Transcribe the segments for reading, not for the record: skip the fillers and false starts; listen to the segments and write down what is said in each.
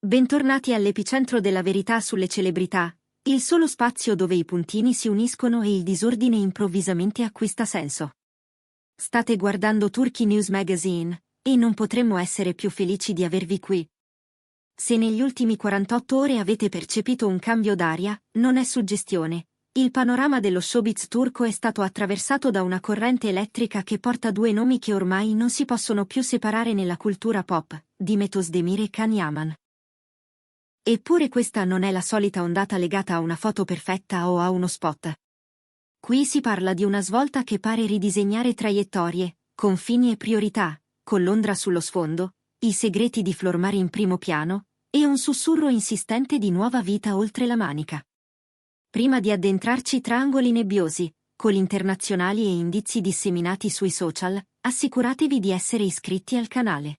Bentornati all'epicentro della verità sulle celebrità, il solo spazio dove i puntini si uniscono e il disordine improvvisamente acquista senso. State guardando Turkey News Magazine, e non potremmo essere più felici di avervi qui. Se negli ultimi 48 ore avete percepito un cambio d'aria, non è suggestione. Il panorama dello showbiz turco è stato attraversato da una corrente elettrica che porta due nomi che ormai non si possono più separare nella cultura pop, Demet Özdemir e Can Yaman. Eppure questa non è la solita ondata legata a una foto perfetta o a uno spot. Qui si parla di una svolta che pare ridisegnare traiettorie, confini e priorità, con Londra sullo sfondo, i segreti di Flormar in primo piano, e un sussurro insistente di nuova vita oltre la manica. Prima di addentrarci tra angoli nebbiosi, coli internazionali e indizi disseminati sui social, assicuratevi di essere iscritti al canale.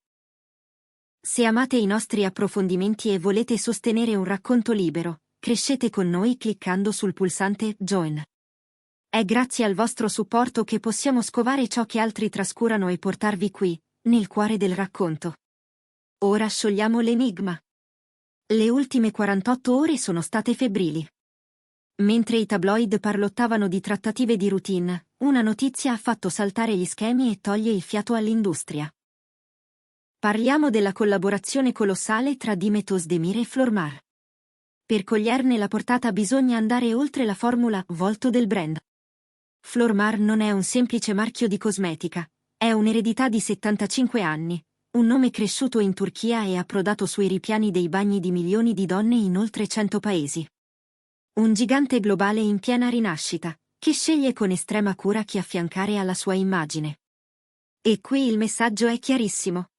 Se amate i nostri approfondimenti e volete sostenere un racconto libero, crescete con noi cliccando sul pulsante Join. È grazie al vostro supporto che possiamo scovare ciò che altri trascurano e portarvi qui, nel cuore del racconto. Ora sciogliamo l'enigma. Le ultime 48 ore sono state febbrili. Mentre i tabloid parlottavano di trattative di routine, una notizia ha fatto saltare gli schemi e toglie il fiato all'industria. Parliamo della collaborazione colossale tra Demet Özdemir e Flormar. Per coglierne la portata bisogna andare oltre la formula volto del brand. Flormar non è un semplice marchio di cosmetica, è un'eredità di 75 anni, un nome cresciuto in Turchia e approdato sui ripiani dei bagni di milioni di donne in oltre 100 paesi. Un gigante globale in piena rinascita, che sceglie con estrema cura chi affiancare alla sua immagine. E qui il messaggio è chiarissimo.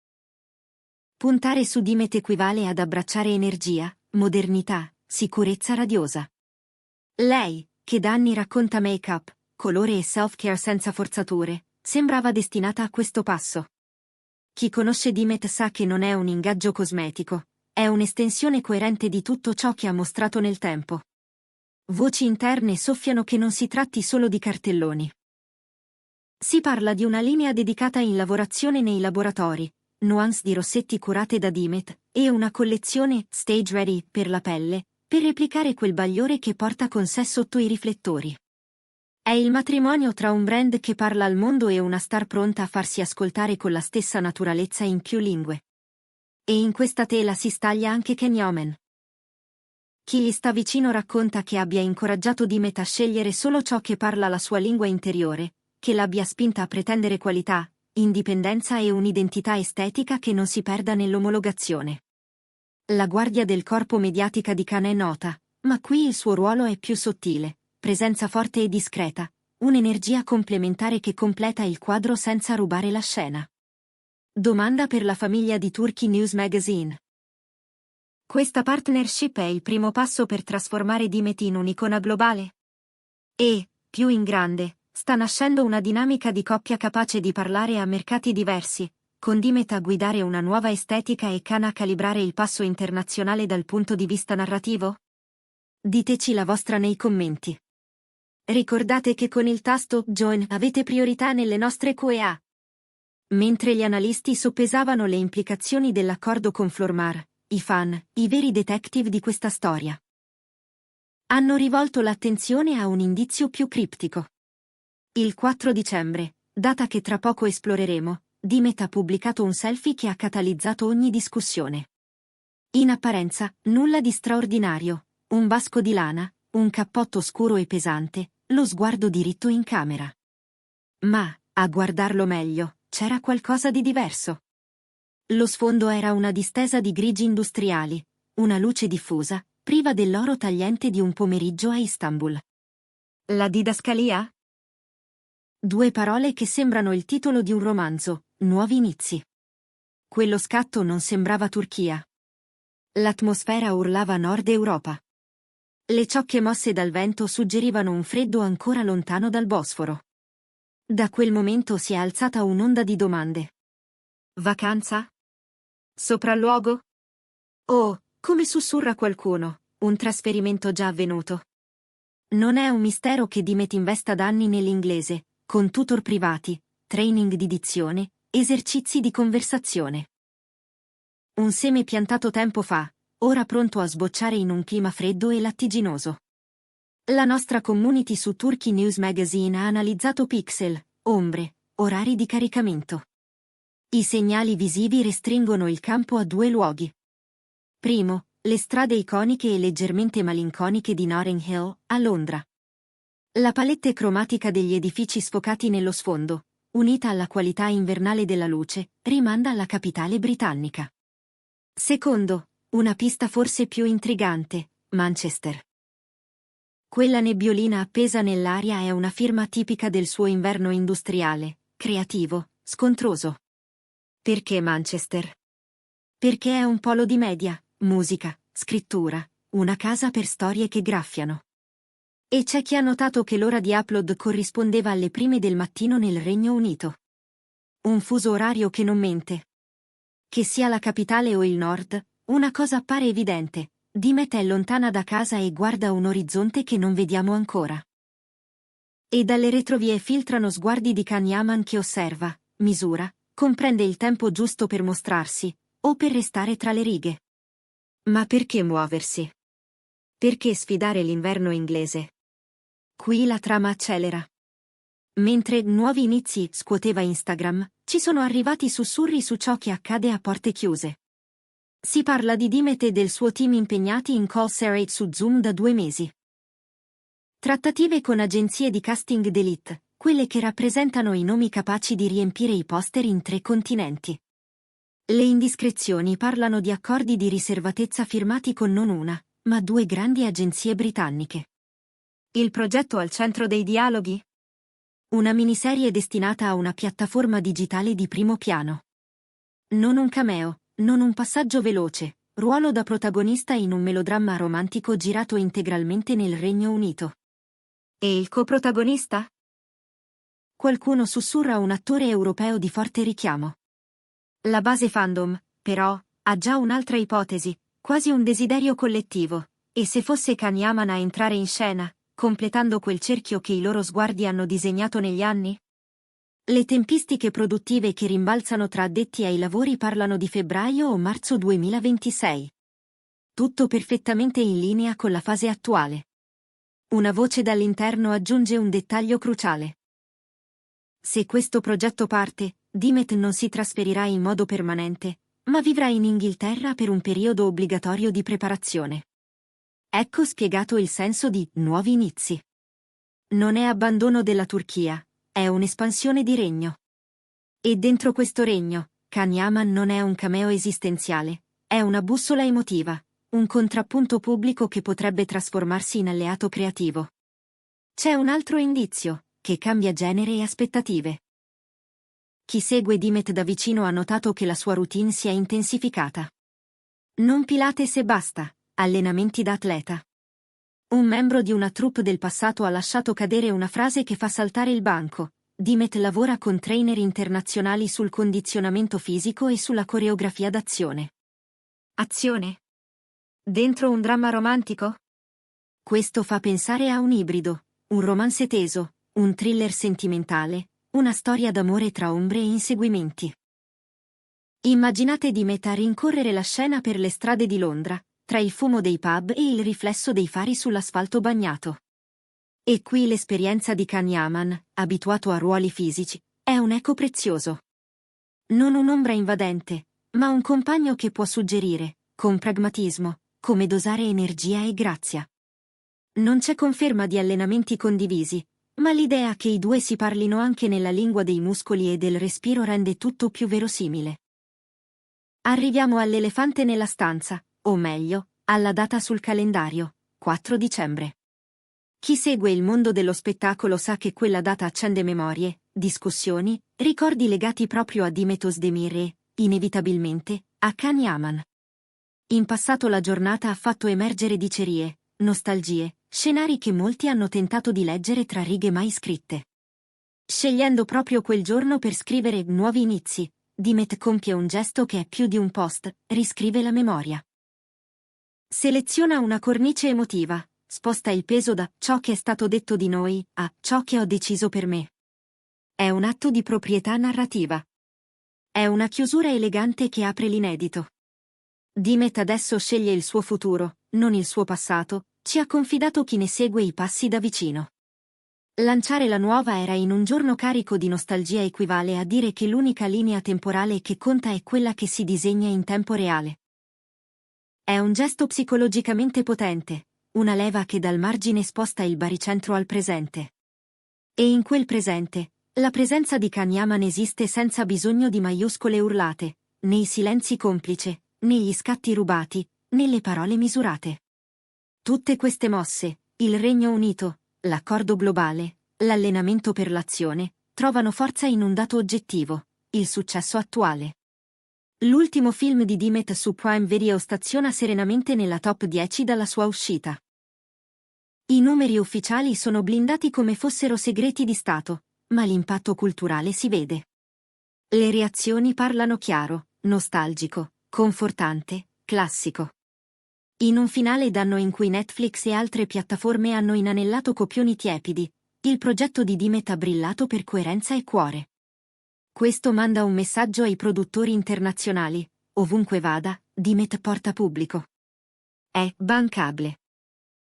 Puntare su Demet equivale ad abbracciare energia, modernità, sicurezza radiosa. Lei, che da anni racconta make-up, colore e self-care senza forzature, sembrava destinata a questo passo. Chi conosce Demet sa che non è un ingaggio cosmetico, è un'estensione coerente di tutto ciò che ha mostrato nel tempo. Voci interne soffiano che non si tratti solo di cartelloni. Si parla di una linea dedicata in lavorazione nei laboratori, nuance di rossetti curate da Demet, e una collezione stage ready per la pelle, per replicare quel bagliore che porta con sé sotto i riflettori. È il matrimonio tra un brand che parla al mondo e una star pronta a farsi ascoltare con la stessa naturalezza in più lingue. E in questa tela si staglia anche Can Yaman. Chi gli sta vicino racconta che abbia incoraggiato Demet a scegliere solo ciò che parla la sua lingua interiore, che l'abbia spinta a pretendere qualità, indipendenza e un'identità estetica che non si perda nell'omologazione. La guardia del corpo mediatica di Can è nota, ma qui il suo ruolo è più sottile, presenza forte e discreta, un'energia complementare che completa il quadro senza rubare la scena. Domanda per la famiglia di Turkey News Magazine. Questa partnership è il primo passo per trasformare Demet in un'icona globale? E, più in grande, sta nascendo una dinamica di coppia capace di parlare a mercati diversi, con Demet a guidare una nuova estetica e Can a calibrare il passo internazionale dal punto di vista narrativo? Diteci la vostra nei commenti. Ricordate che con il tasto Join avete priorità nelle nostre QA. Mentre gli analisti soppesavano le implicazioni dell'accordo con Flormar, i fan, i veri detective di questa storia, hanno rivolto l'attenzione a un indizio più criptico. Il 4 dicembre, data che tra poco esploreremo, Demet ha pubblicato un selfie che ha catalizzato ogni discussione. In apparenza, nulla di straordinario, un basco di lana, un cappotto scuro e pesante, lo sguardo diritto in camera. Ma, a guardarlo meglio, c'era qualcosa di diverso. Lo sfondo era una distesa di grigi industriali, una luce diffusa, priva dell'oro tagliente di un pomeriggio a Istanbul. La didascalia? Due parole che sembrano il titolo di un romanzo, Nuovi inizi. Quello scatto non sembrava Turchia. L'atmosfera urlava Nord Europa. Le ciocche mosse dal vento suggerivano un freddo ancora lontano dal Bosforo. Da quel momento si è alzata un'onda di domande. Vacanza? Sopralluogo? Oh, come sussurra qualcuno, un trasferimento già avvenuto. Non è un mistero che Demet investa da anni nell'inglese, con tutor privati, training di dizione, esercizi di conversazione. Un seme piantato tempo fa, ora pronto a sbocciare in un clima freddo e lattiginoso. La nostra community su Turkey News Magazine ha analizzato pixel, ombre, orari di caricamento. I segnali visivi restringono il campo a due luoghi. Primo, le strade iconiche e leggermente malinconiche di Notting Hill, a Londra. La palette cromatica degli edifici sfocati nello sfondo, unita alla qualità invernale della luce, rimanda alla capitale britannica. Secondo, una pista forse più intrigante, Manchester. Quella nebbiolina appesa nell'aria è una firma tipica del suo inverno industriale, creativo, scontroso. Perché Manchester? Perché è un polo di media, musica, scrittura, una casa per storie che graffiano. E c'è chi ha notato che l'ora di upload corrispondeva alle prime del mattino nel Regno Unito. Un fuso orario che non mente. Che sia la capitale o il nord, una cosa appare evidente: Dimet è lontana da casa e guarda un orizzonte che non vediamo ancora. E dalle retrovie filtrano sguardi di Can Yaman che osserva, misura, comprende il tempo giusto per mostrarsi, o per restare tra le righe. Ma perché muoversi? Perché sfidare l'inverno inglese? Qui la trama accelera. Mentre Nuovi Inizi scuoteva Instagram, ci sono arrivati sussurri su ciò che accade a porte chiuse. Si parla di Dimet e del suo team impegnati in call serate su Zoom da 2 mesi. Trattative con agenzie di casting d'élite, quelle che rappresentano i nomi capaci di riempire i poster in 3 continenti. Le indiscrezioni parlano di accordi di riservatezza firmati con non una, ma 2 grandi agenzie britanniche. Il progetto al centro dei dialoghi? Una miniserie destinata a una piattaforma digitale di primo piano. Non un cameo, non un passaggio veloce, ruolo da protagonista in un melodramma romantico girato integralmente nel Regno Unito. E il coprotagonista? Qualcuno sussurra un attore europeo di forte richiamo. La base fandom, però, ha già un'altra ipotesi, quasi un desiderio collettivo: e se fosse Can Yaman a entrare in scena, completando quel cerchio che i loro sguardi hanno disegnato negli anni? Le tempistiche produttive che rimbalzano tra addetti ai lavori parlano di febbraio o marzo 2026. Tutto perfettamente in linea con la fase attuale. Una voce dall'interno aggiunge un dettaglio cruciale. Se questo progetto parte, Dimet non si trasferirà in modo permanente, ma vivrà in Inghilterra per un periodo obbligatorio di preparazione. Ecco spiegato il senso di nuovi inizi. Non è abbandono della Turchia, è un'espansione di regno. E dentro questo regno, Can Yaman non è un cameo esistenziale, è una bussola emotiva, un contrappunto pubblico che potrebbe trasformarsi in alleato creativo. C'è un altro indizio, che cambia genere e aspettative. Chi segue Dimet da vicino ha notato che la sua routine si è intensificata. Non Pilates e basta, allenamenti da atleta. Un membro di una troupe del passato ha lasciato cadere una frase che fa saltare il banco: Dimet lavora con trainer internazionali sul condizionamento fisico e sulla coreografia d'azione. Azione? Dentro un dramma romantico? Questo fa pensare a un ibrido, un romance teso, un thriller sentimentale, una storia d'amore tra ombre e inseguimenti. Immaginate Dimet a rincorrere la scena per le strade di Londra, tra il fumo dei pub e il riflesso dei fari sull'asfalto bagnato. E qui l'esperienza di Can Yaman, abituato a ruoli fisici, è un eco prezioso. Non un'ombra invadente, ma un compagno che può suggerire, con pragmatismo, come dosare energia e grazia. Non c'è conferma di allenamenti condivisi, ma l'idea che i due si parlino anche nella lingua dei muscoli e del respiro rende tutto più verosimile. Arriviamo all'elefante nella stanza, o meglio, alla data sul calendario, 4 dicembre. Chi segue il mondo dello spettacolo sa che quella data accende memorie, discussioni, ricordi legati proprio a Dimet Özdemir e, inevitabilmente, a Can Yaman. In passato la giornata ha fatto emergere dicerie, nostalgie, scenari che molti hanno tentato di leggere tra righe mai scritte. Scegliendo proprio quel giorno per scrivere nuovi inizi, Dimet compie un gesto che è più di un post: riscrive la memoria. Seleziona una cornice emotiva, sposta il peso da ciò che è stato detto di noi a ciò che ho deciso per me. È un atto di proprietà narrativa. È una chiusura elegante che apre l'inedito. Dimet adesso sceglie il suo futuro, non il suo passato, ci ha confidato chi ne segue i passi da vicino. Lanciare la nuova era in un giorno carico di nostalgia equivale a dire che l'unica linea temporale che conta è quella che si disegna in tempo reale. È un gesto psicologicamente potente, una leva che dal margine sposta il baricentro al presente. E in quel presente, la presenza di Can Yaman esiste senza bisogno di maiuscole urlate, né i silenzi complici, né gli scatti rubati, né le parole misurate. Tutte queste mosse, il Regno Unito, l'accordo globale, l'allenamento per l'azione, trovano forza in un dato oggettivo, il successo attuale. L'ultimo film di Dimet su Prime Video staziona serenamente nella top 10 dalla sua uscita. I numeri ufficiali sono blindati come fossero segreti di Stato, ma l'impatto culturale si vede. Le reazioni parlano chiaro, nostalgico, confortante, classico. In un finale d'anno in cui Netflix e altre piattaforme hanno inanellato copioni tiepidi, il progetto di Dimet ha brillato per coerenza e cuore. Questo manda un messaggio ai produttori internazionali: ovunque vada, Dimet porta pubblico. È bancabile.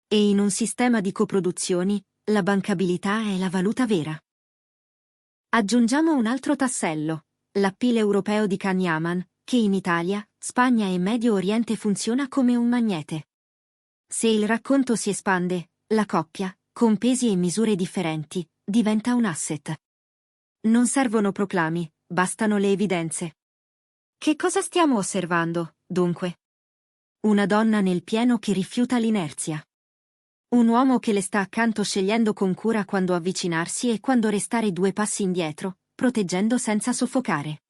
E in un sistema di coproduzioni, la bancabilità è la valuta vera. Aggiungiamo un altro tassello, l'appeal europeo di Can Yaman, che in Italia, Spagna e Medio Oriente funziona come un magnete. Se il racconto si espande, la coppia, con pesi e misure differenti, diventa un asset. Non servono proclami, bastano le evidenze. Che cosa stiamo osservando, dunque? Una donna nel pieno che rifiuta l'inerzia. Un uomo che le sta accanto scegliendo con cura quando avvicinarsi e quando restare 2 passi indietro, proteggendo senza soffocare.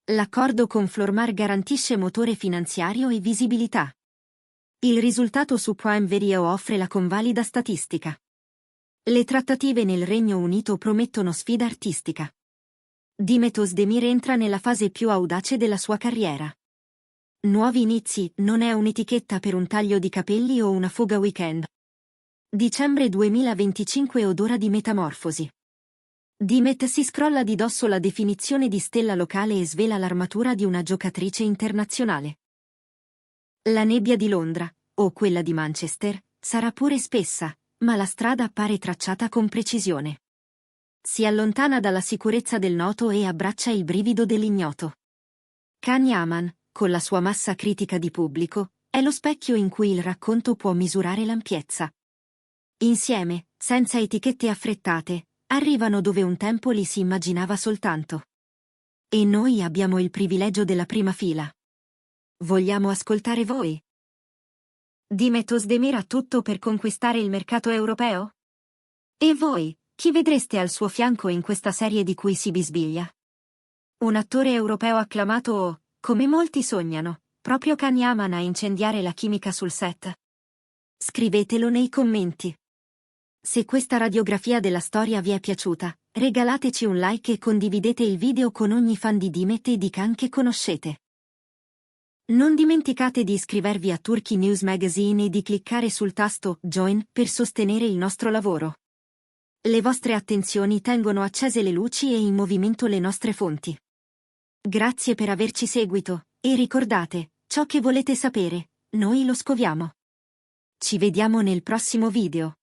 L'accordo con Flormar garantisce motore finanziario e visibilità. Il risultato su Prime Video offre la convalida statistica. Le trattative nel Regno Unito promettono sfida artistica. Dimet Özdemir entra nella fase più audace della sua carriera. Nuovi inizi non è un'etichetta per un taglio di capelli o una fuga weekend. Dicembre 2025 odora di metamorfosi. Dimet si scrolla di dosso la definizione di stella locale e svela l'armatura di una giocatrice internazionale. La nebbia di Londra, o quella di Manchester, sarà pure spessa, ma la strada appare tracciata con precisione. Si allontana dalla sicurezza del noto e abbraccia il brivido dell'ignoto. Can Yaman, con la sua massa critica di pubblico, è lo specchio in cui il racconto può misurare l'ampiezza. Insieme, senza etichette affrettate, arrivano dove un tempo li si immaginava soltanto. E noi abbiamo il privilegio della prima fila. Vogliamo ascoltare voi? Dimet Özdemir ha tutto per conquistare il mercato europeo? E voi, chi vedreste al suo fianco in questa serie di cui si bisbiglia? Un attore europeo acclamato o, come molti sognano, proprio Can Yaman a incendiare la chimica sul set? Scrivetelo nei commenti. Se questa radiografia della storia vi è piaciuta, regalateci un like e condividete il video con ogni fan di Dimet e di Can che conoscete. Non dimenticate di iscrivervi a Turkey News Magazine e di cliccare sul tasto Join per sostenere il nostro lavoro. Le vostre attenzioni tengono accese le luci e in movimento le nostre fonti. Grazie per averci seguito, e ricordate, ciò che volete sapere, noi lo scoviamo. Ci vediamo nel prossimo video.